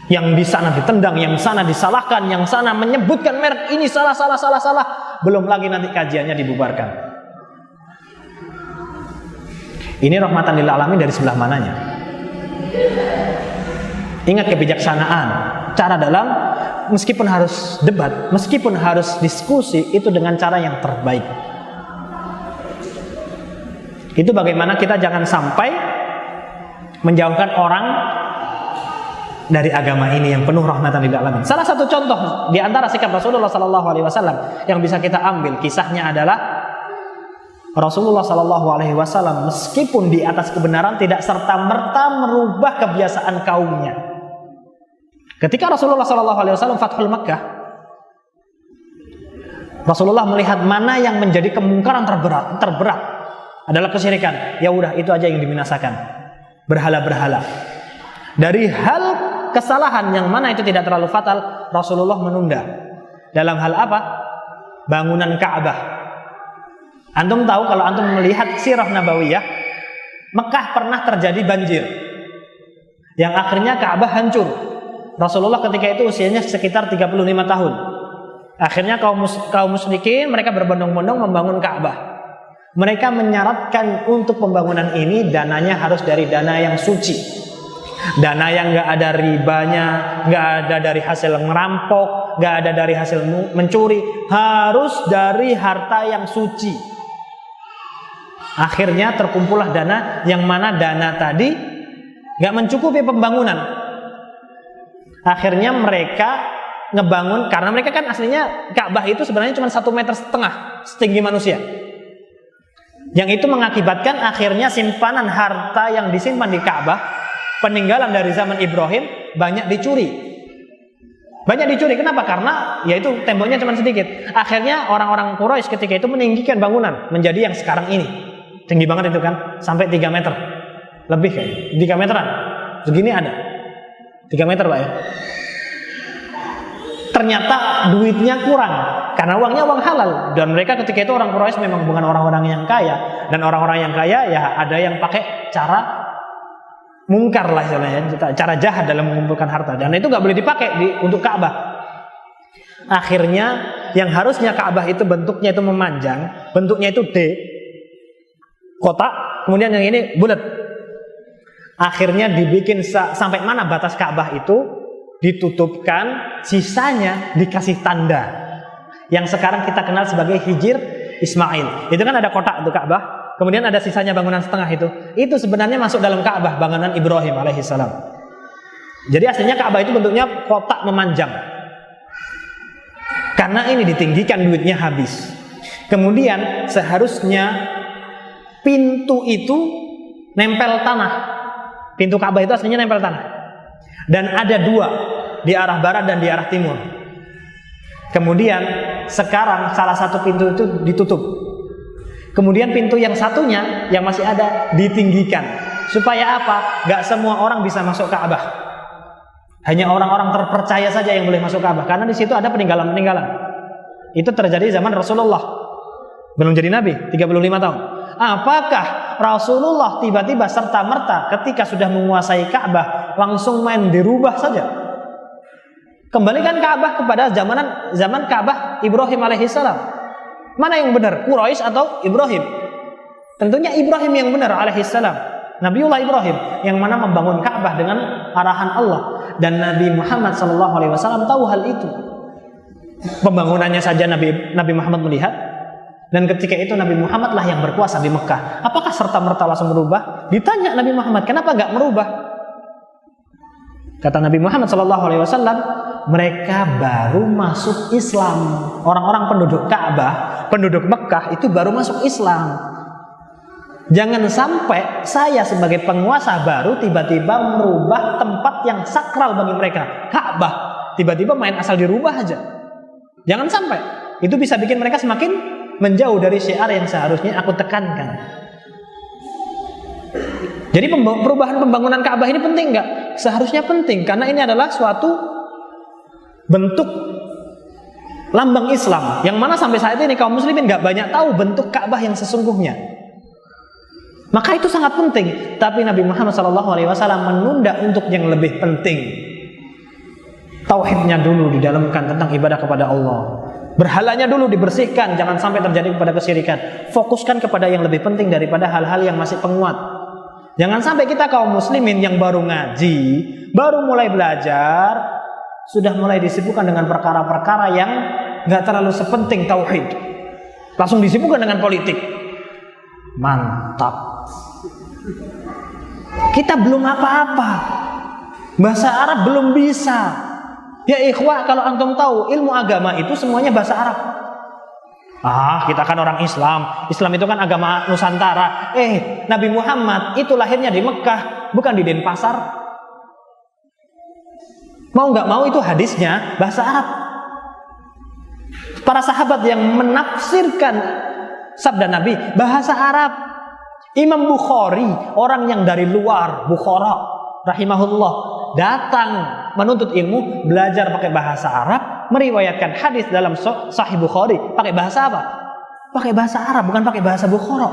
Yang di sana ditendang, yang sana disalahkan, yang sana menyebutkan merek ini salah. Belum lagi nanti kajiannya dibubarkan. Ini rahmatan lil alamin dari sebelah mananya? Ingat kebijaksanaan. Cara dalam, meskipun harus debat, meskipun harus diskusi, itu dengan cara yang terbaik. Itu bagaimana kita jangan sampai menjauhkan orang dari agama ini yang penuh rahmatan lil alamin. Salah satu contoh di antara sikap Rasulullah sallallahu alaihi wasallam yang bisa kita ambil kisahnya adalah Rasulullah sallallahu alaihi wasallam meskipun di atas kebenaran tidak serta-merta merubah kebiasaan kaumnya. Ketika Rasulullah sallallahu alaihi wasallam Fathul Makkah, Rasulullah melihat mana yang menjadi kemungkaran terberat adalah kesyirikan. Ya udah, itu aja yang dibinasakan. Berhala-berhala. Dari hal kesalahan yang mana itu tidak terlalu fatal, Rasulullah menunda. Dalam hal apa? Bangunan Ka'bah. Antum tahu kalau antum melihat sirah nabawiyah, Mekah pernah terjadi banjir yang akhirnya Ka'bah hancur. Rasulullah ketika itu usianya sekitar 35 tahun. Akhirnya kaum musyrikin mereka berbondong-bondong membangun Ka'bah. Mereka menyaratkan untuk pembangunan ini dananya harus dari dana yang suci, dana yang nggak ada ribanya, nggak ada dari hasil ngerampok, nggak ada dari hasil mencuri, harus dari harta yang suci. Akhirnya terkumpullah dana, yang mana dana tadi nggak mencukupi pembangunan. Akhirnya mereka ngebangun, karena mereka kan aslinya Ka'bah itu sebenarnya cuma 1,5 meter setinggi manusia. Yang itu mengakibatkan akhirnya simpanan harta yang disimpan di Ka'bah, peninggalan dari zaman Ibrahim, banyak dicuri. Banyak dicuri, kenapa? Karena yaitu temboknya cuma sedikit. Akhirnya orang-orang Quraisy ketika itu meninggikan bangunan menjadi yang sekarang ini. Tinggi banget itu kan, sampai 3 meter. Lebih kayak 3 meteran. Segini ada 3 meter Pak ya. Ternyata duitnya kurang, karena uangnya uang halal. Dan mereka ketika itu orang Quraisy memang bukan orang-orang yang kaya. Dan orang-orang yang kaya ya ada yang pakai cara mungkar lah istilahnya, cara jahat dalam mengumpulkan harta. Dan itu gak boleh dipakai untuk Ka'bah. Akhirnya yang harusnya Ka'bah itu bentuknya itu memanjang, bentuknya itu D, kotak, kemudian yang ini bulat. Akhirnya dibikin sampai mana batas Ka'bah itu ditutupkan, sisanya dikasih tanda yang sekarang kita kenal sebagai Hijr Ismail. Itu kan ada kotak untuk Ka'bah, kemudian ada sisanya bangunan setengah itu sebenarnya masuk dalam Ka'bah, bangunan Ibrahim alaihissalam. Jadi aslinya Ka'bah itu bentuknya kotak memanjang. Karena ini ditinggikan, duitnya habis. Kemudian seharusnya pintu itu nempel tanah. Pintu Ka'bah itu aslinya nempel tanah. Dan ada 2 di arah barat dan di arah timur. Kemudian sekarang salah satu pintu itu ditutup. Kemudian pintu yang satunya yang masih ada ditinggikan. Supaya apa? Gak semua orang bisa masuk Ka'bah. Hanya orang-orang terpercaya saja yang boleh masuk Ka'bah. Karena di situ ada peninggalan-peninggalan. Itu terjadi zaman Rasulullah. Belum jadi Nabi, 35 tahun. Apakah Rasulullah tiba-tiba serta-merta ketika sudah menguasai Ka'bah langsung main dirubah saja? Kembalikan Ka'bah kepada zaman Ka'bah Ibrahim alaihissalam. Mana yang benar? Quraisy atau Ibrahim? Tentunya Ibrahim yang benar alaihissalam. Nabiullah Ibrahim yang mana membangun Ka'bah dengan arahan Allah, dan Nabi Muhammad SAW tahu hal itu. Pembangunannya saja Nabi Muhammad melihat. Dan ketika itu Nabi Muhammad lah yang berkuasa di Mekah. Apakah serta-merta langsung merubah? Ditanya Nabi Muhammad, kenapa gak merubah? Kata Nabi Muhammad SAW, mereka baru masuk Islam. Orang-orang penduduk Ka'bah, penduduk Mekah itu baru masuk Islam. Jangan sampai saya sebagai penguasa baru tiba-tiba merubah tempat yang sakral bagi mereka, Ka'bah. Tiba-tiba main asal dirubah aja. Jangan sampai. Itu bisa bikin mereka semakin menjauh dari syiar yang seharusnya aku tekankan. Jadi perubahan pembangunan Ka'bah ini penting nggak? Seharusnya penting, karena ini adalah suatu bentuk lambang Islam, yang mana sampai saat ini kaum muslimin nggak banyak tahu bentuk Ka'bah yang sesungguhnya. Maka itu sangat penting. Tapi Nabi Muhammad SAW menunda untuk yang lebih penting. Tauhidnya dulu didalamkan tentang ibadah kepada Allah. Berhalanya dulu dibersihkan, jangan sampai terjadi kepada kesyirikan. Fokuskan kepada yang lebih penting daripada hal-hal yang masih penguat. Jangan sampai kita kaum muslimin yang baru ngaji, baru mulai belajar, sudah mulai disibukkan dengan perkara-perkara yang gak terlalu sepenting tauhid. Langsung disibukkan dengan politik. Mantap. Kita belum apa-apa. Bahasa Arab belum bisa. Ya ikhwah, kalau antum tahu ilmu agama itu semuanya bahasa Arab. Kita kan orang Islam. Islam itu kan agama Nusantara. Nabi Muhammad itu lahirnya di Mekah, bukan di Denpasar. Mau nggak mau itu hadisnya bahasa Arab. Para sahabat yang menafsirkan sabda Nabi bahasa Arab. Imam Bukhari, orang yang dari luar, Bukhara rahimahullah, datang menuntut ilmu, belajar pakai bahasa Arab, meriwayatkan hadis dalam Sahih Bukhari pakai bahasa apa? Pakai bahasa Arab, bukan pakai bahasa Bukhara.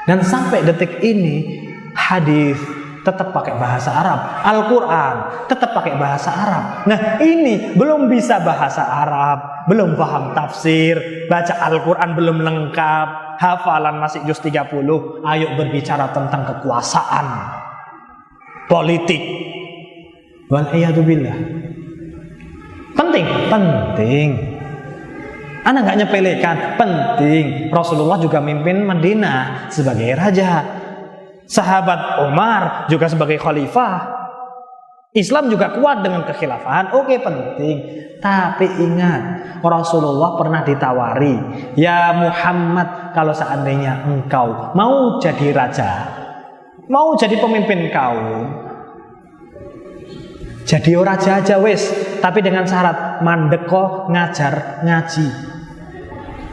Dan sampai detik ini hadis tetap pakai bahasa Arab, Al-Quran tetap pakai bahasa Arab. Nah ini belum bisa bahasa Arab, belum paham tafsir, baca Al-Quran belum lengkap, hafalan masih juz 30. Ayo berbicara tentang kekuasaan, politik. Wal'iyadzubillah. Penting. Anak nggak nyepelekan, penting. Rasulullah juga mimpin Madinah sebagai raja. Sahabat Umar juga sebagai khalifah. Islam juga kuat dengan kekhilafahan. Oke, penting. Tapi ingat, Rasulullah pernah ditawari, ya Muhammad, kalau seandainya engkau mau jadi raja, mau jadi pemimpin kaum, jadi raja aja wis, tapi dengan syarat mandeko ngajar ngaji.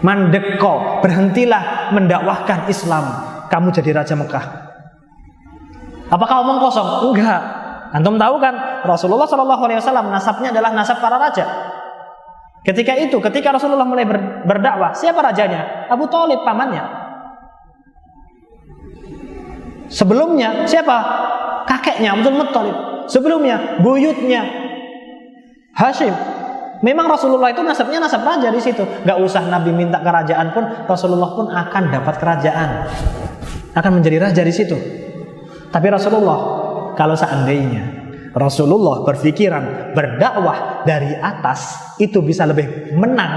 Mandeko, berhentilah mendakwahkan Islam. Kamu jadi raja Mekah. Apakah omong kosong? Enggak. Antum tahu kan, Rasulullah SAW nasabnya adalah nasab para raja. Ketika Rasulullah mulai berdakwah, siapa rajanya? Abu Thalib, pamannya. Sebelumnya siapa? Kakeknya Abdul Muttalib. Sebelumnya buyutnya Hashim. Memang Rasulullah itu nasabnya nasab raja di situ. Gak usah Nabi minta kerajaan pun, Rasulullah pun akan dapat kerajaan, akan menjadi raja di situ. Tapi Rasulullah, kalau seandainya Rasulullah berpikiran berdakwah dari atas itu bisa lebih menang,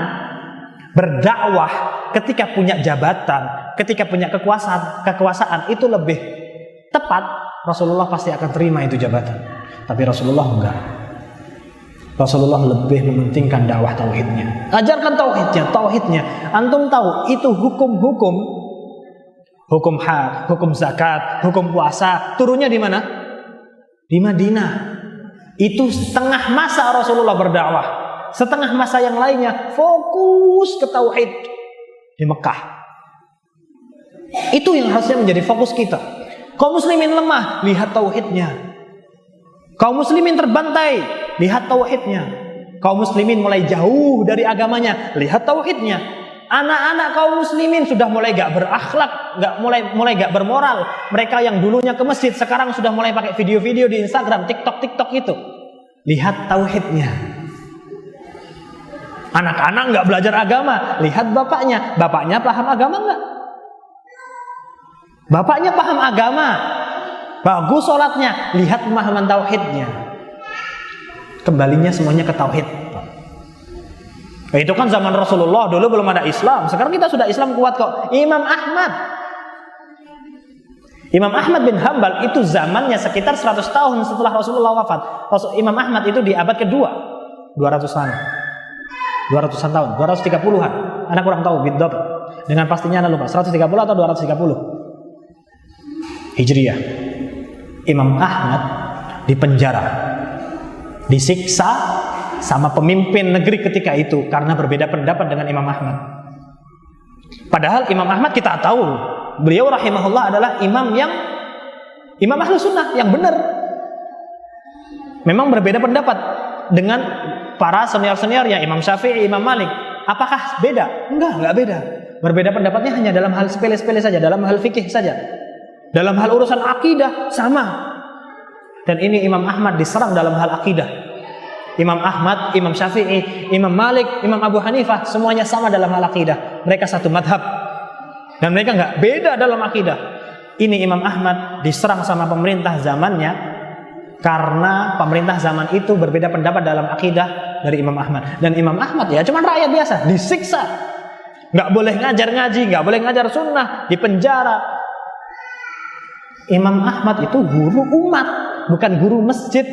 berdakwah ketika punya jabatan, ketika punya kekuasaan itu lebih tepat, Rasulullah pasti akan terima itu jabatan. Tapi Rasulullah enggak. Rasulullah lebih mementingkan dakwah tauhidnya. Ajarkan tauhidnya. Antum tahu itu hukum-hukum, hukum hak, hukum zakat, hukum puasa turunnya di mana? Di Madinah. Itu setengah masa Rasulullah berdakwah. Setengah masa yang lainnya fokus ke tauhid di Mekah. Itu yang harusnya menjadi fokus kita. Kaum muslimin lemah, lihat tauhidnya. Kaum muslimin terbantai, lihat tauhidnya. Kaum muslimin mulai jauh dari agamanya, lihat tauhidnya. Anak-anak kaum muslimin sudah mulai gak berakhlak, mulai gak bermoral. Mereka yang dulunya ke masjid sekarang sudah mulai pakai video-video di Instagram, TikTok itu. Lihat tauhidnya. Anak-anak gak belajar agama, lihat bapaknya. Bapaknya paham agama gak? Bapaknya paham agama, bagus sholatnya, lihat pemahaman tauhidnya. Kembalinya semuanya ke tauhid. Itu kan zaman Rasulullah, dulu belum ada Islam. Sekarang kita sudah Islam kuat kok. Imam Ahmad bin Hanbal itu zamannya sekitar 100 tahun setelah Rasulullah wafat. Imam Ahmad itu di abad kedua, 200-an tahun, 230-an. Anak kurang tahu bid'ah. Dengan pastinya anak lupa, 130 atau 230 Hijriyah. Imam Ahmad dipenjara, disiksa sama pemimpin negeri ketika itu karena berbeda pendapat dengan Imam Ahmad. Padahal Imam Ahmad kita tahu beliau rahimahullah adalah imam Ahlus Sunnah yang benar. Memang berbeda pendapat dengan para senior-seniornya Imam Syafi'i, Imam Malik. Apakah beda? Enggak beda. Berbeda pendapatnya hanya dalam hal sepele-sepele saja, dalam hal fikih saja. Dalam hal urusan akidah sama. Dan ini Imam Ahmad diserang dalam hal akidah. Imam Ahmad, Imam Syafi'i, Imam Malik, Imam Abu Hanifah semuanya sama dalam hal akidah. Mereka satu madhab dan mereka nggak beda dalam akidah. Ini Imam Ahmad diserang sama pemerintah zamannya karena pemerintah zaman itu berbeda pendapat dalam akidah dari Imam Ahmad. Dan Imam Ahmad ya cuma rakyat biasa, disiksa, nggak boleh ngajar ngaji, nggak boleh ngajar sunnah, dipenjara. Imam Ahmad itu guru umat, bukan guru masjid,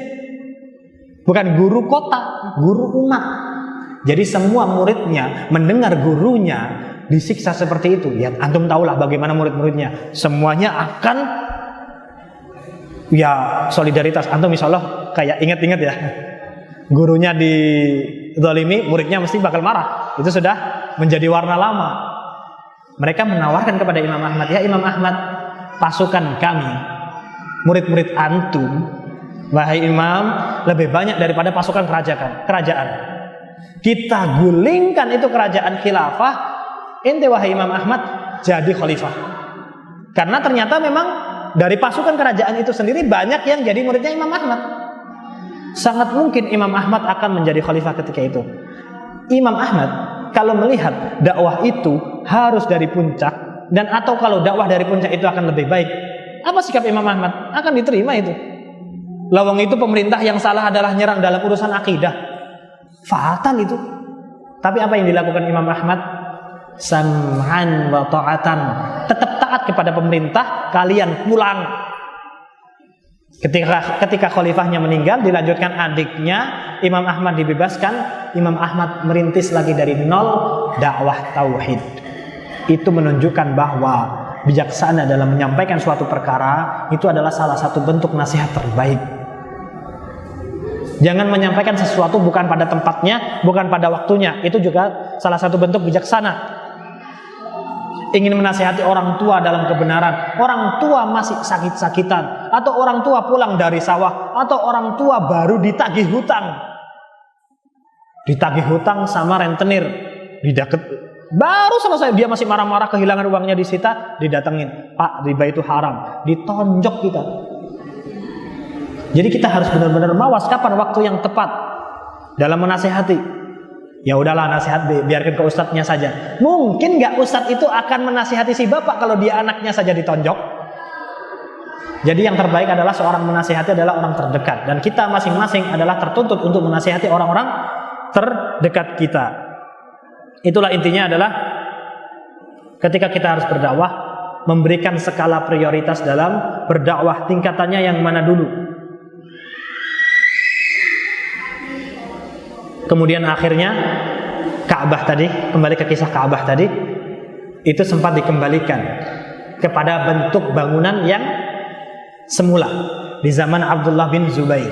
bukan guru kota, guru umat. Jadi semua muridnya mendengar gurunya disiksa seperti itu. Ya antum tahulah bagaimana murid-muridnya. Semuanya akan ya solidaritas. Antum insyaallah kayak ingat-ingat ya. Gurunya dizalimi, muridnya mesti bakal marah. Itu sudah menjadi warna lama. Mereka menawarkan kepada Imam Ahmad, ya Imam Ahmad, pasukan kami, murid-murid antum, wahai imam, lebih banyak daripada pasukan kerajaan. Kita gulingkan itu kerajaan khilafah, ente wahai Imam Ahmad jadi khalifah. Karena ternyata memang dari pasukan kerajaan itu sendiri banyak yang jadi muridnya Imam Ahmad. Sangat mungkin Imam Ahmad akan menjadi khalifah ketika itu. Imam Ahmad kalau melihat dakwah itu harus dari puncak, Dan atau kalau dakwah dari puncak itu akan lebih baik, apa sikap Imam Ahmad? Akan diterima itu. Lawang itu pemerintah yang salah adalah nyerang dalam urusan akidah, fatal itu. Tapi apa yang dilakukan Imam Ahmad? Sam'an wa ta'atan, tetap taat kepada pemerintah, kalian pulang. Ketika khalifahnya meninggal, dilanjutkan adiknya, Imam Ahmad dibebaskan. Imam Ahmad merintis lagi dari nol dakwah tauhid. Itu menunjukkan bahwa bijaksana dalam menyampaikan suatu perkara itu adalah salah satu bentuk nasihat terbaik. Jangan menyampaikan sesuatu bukan pada tempatnya, bukan pada waktunya. Itu juga salah satu bentuk bijaksana. Ingin menasihati orang tua dalam kebenaran, orang tua masih sakit-sakitan, atau orang tua pulang dari sawah, atau orang tua baru ditagih hutang sama rentenir, baru selesai dia masih marah-marah kehilangan uangnya disita, didatengin, Pak, riba itu haram, ditonjok kita. Jadi kita harus benar-benar mawas kapan waktu yang tepat dalam menasihati. Ya udahlah, nasihat biarkan ke ustadznya saja. Mungkin nggak ustadz itu akan menasihati si bapak kalau dia anaknya saja ditonjok. Jadi yang terbaik adalah seorang menasihati adalah orang terdekat, dan kita masing-masing adalah tertuntut untuk menasihati orang-orang terdekat kita. Itulah intinya adalah ketika kita harus berdakwah, memberikan skala prioritas dalam berdakwah, tingkatannya yang mana dulu. Kemudian akhirnya Ka'bah tadi, kembali ke kisah Ka'bah tadi, itu sempat dikembalikan kepada bentuk bangunan yang semula di zaman Abdullah bin Zubair.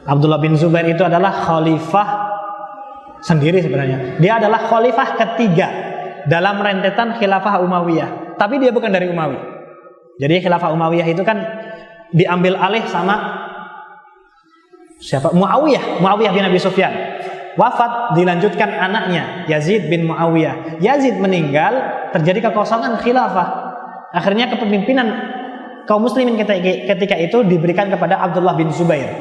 Abdullah bin Zubair itu adalah khalifah sendiri sebenarnya. Dia adalah khalifah ketiga dalam rentetan khilafah Umayyah, tapi dia bukan dari Umayyah. Jadi khilafah Umayyah itu kan diambil alih sama siapa? Muawiyah bin Abi Sufyan. Wafat, dilanjutkan anaknya Yazid bin Muawiyah. Yazid meninggal, terjadi kekosongan khilafah. Akhirnya kepemimpinan kaum muslimin ketika itu diberikan kepada Abdullah bin Zubair,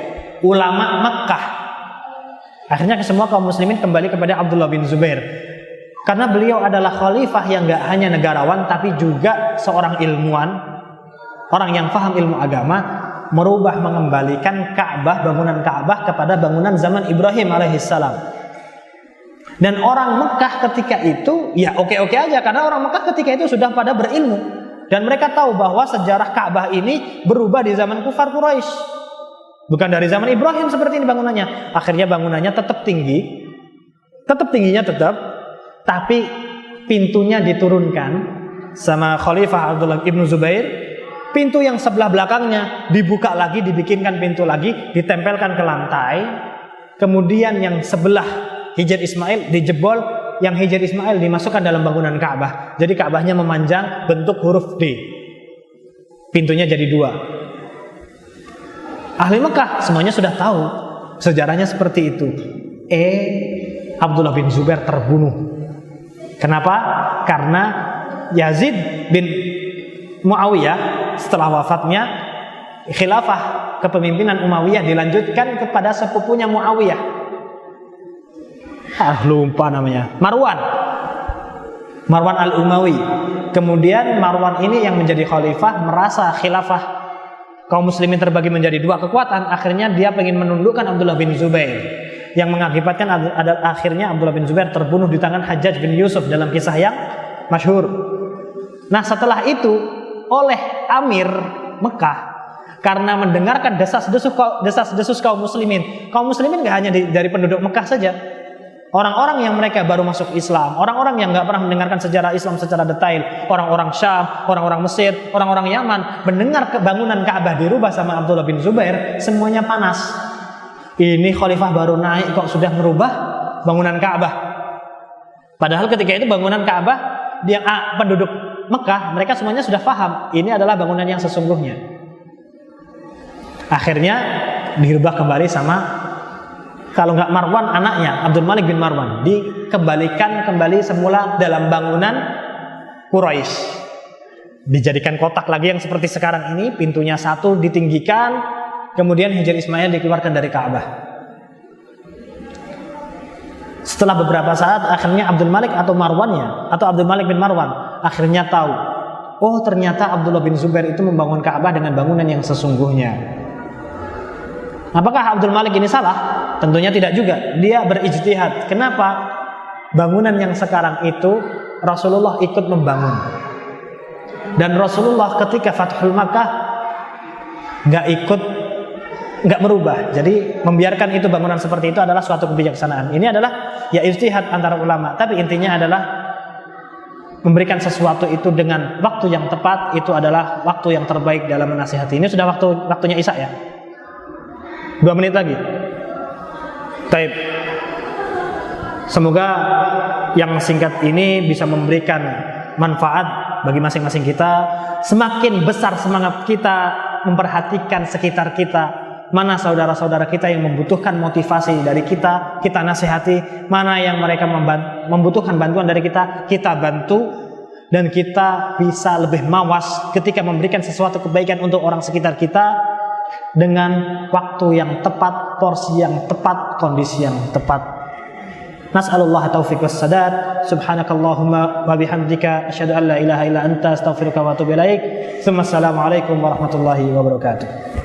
ulama Mekkah. Akhirnya semua kaum muslimin kembali kepada Abdullah bin Zubair, karena beliau adalah khalifah yang gak hanya negarawan tapi juga seorang ilmuwan, orang yang paham ilmu agama, merubah, mengembalikan Ka'bah, bangunan Ka'bah kepada bangunan zaman Ibrahim alaihissalam. Dan orang Mekah ketika itu ya oke-oke aja, karena orang Mekah ketika itu sudah pada berilmu, dan mereka tahu bahwa sejarah Ka'bah ini berubah di zaman kufar Quraisy, bukan dari zaman Ibrahim seperti ini bangunannya. Akhirnya bangunannya tetap tingginya tetap, tapi pintunya diturunkan sama Khalifah Abdullah ibnu Zubair. Pintu yang sebelah belakangnya dibuka lagi, dibikinkan pintu lagi, ditempelkan ke lantai. Kemudian yang sebelah Hijr Ismail dijebol, yang Hijr Ismail dimasukkan dalam bangunan Ka'bah. Jadi Ka'bahnya memanjang bentuk huruf D. Pintunya jadi 2. Ahli Mekah semuanya sudah tahu sejarahnya seperti itu. Abdullah bin Zubair terbunuh. Kenapa? Karena Yazid bin Muawiyah setelah wafatnya, khilafah kepemimpinan Umayyah dilanjutkan kepada sepupunya Muawiyah. Lupa namanya. Marwan al-Umawi. Kemudian Marwan ini yang menjadi khalifah merasa khilafah kaum muslimin terbagi menjadi 2 kekuatan. Akhirnya dia ingin menundukkan Abdullah bin Zubair, yang mengakibatkan akhirnya Abdullah bin Zubair terbunuh di tangan Hajjaj bin Yusuf dalam kisah yang masyhur. Nah, setelah itu oleh Amir Mekah, karena mendengarkan desas-desus kaum muslimin gak hanya dari penduduk Mekah saja, orang-orang yang mereka baru masuk Islam, orang-orang yang gak pernah mendengarkan sejarah Islam secara detail, orang-orang Syam, orang-orang Mesir, orang-orang Yaman, mendengar bangunan Ka'bah dirubah sama Abdullah bin Zubair, semuanya panas. Ini khalifah baru naik kok sudah merubah bangunan Ka'bah. Padahal ketika itu bangunan Ka'bah yang penduduk Mekah, mereka semuanya sudah paham ini adalah bangunan yang sesungguhnya. Akhirnya dirubah kembali sama, kalau nggak Marwan anaknya Abdul Malik bin Marwan, dikembalikan kembali semula dalam bangunan Quraisy. Dijadikan kotak lagi yang seperti sekarang ini, pintunya 1 ditinggikan, kemudian Hijr Ismail dikeluarkan dari Ka'bah. Setelah beberapa saat akhirnya Abdul Malik bin Marwan akhirnya tahu, oh ternyata Abdullah bin Zubair itu membangun Ka'bah dengan bangunan yang sesungguhnya. Apakah Abdul Malik ini salah? Tentunya tidak juga. Dia berijtihad. Kenapa bangunan yang sekarang itu Rasulullah ikut membangun? Dan Rasulullah ketika Fathul Makkah nggak merubah. Jadi membiarkan itu bangunan seperti itu adalah suatu kebijaksanaan. Ini adalah ya ijtihad antara ulama. Tapi intinya adalah memberikan sesuatu itu dengan waktu yang tepat, itu adalah waktu yang terbaik dalam menasihati. Ini sudah waktunya Isya ya. 2 menit lagi. Baik. Semoga yang singkat ini bisa memberikan manfaat bagi masing-masing kita. Semakin besar semangat kita memperhatikan sekitar kita. Mana saudara-saudara kita yang membutuhkan motivasi dari kita nasihati. Mana yang mereka membutuhkan bantuan dari kita bantu. Dan kita bisa lebih mawas ketika memberikan sesuatu kebaikan untuk orang sekitar kita, dengan waktu yang tepat, porsi yang tepat, kondisi yang tepat. Nas'alullah taufiq was sadad. Subhanakallahumma wa bihamdika asyhadu an la ilaha illa anta astaghfiruka wa atubu ilaik. Assalamualaikum warahmatullahi wabarakatuh.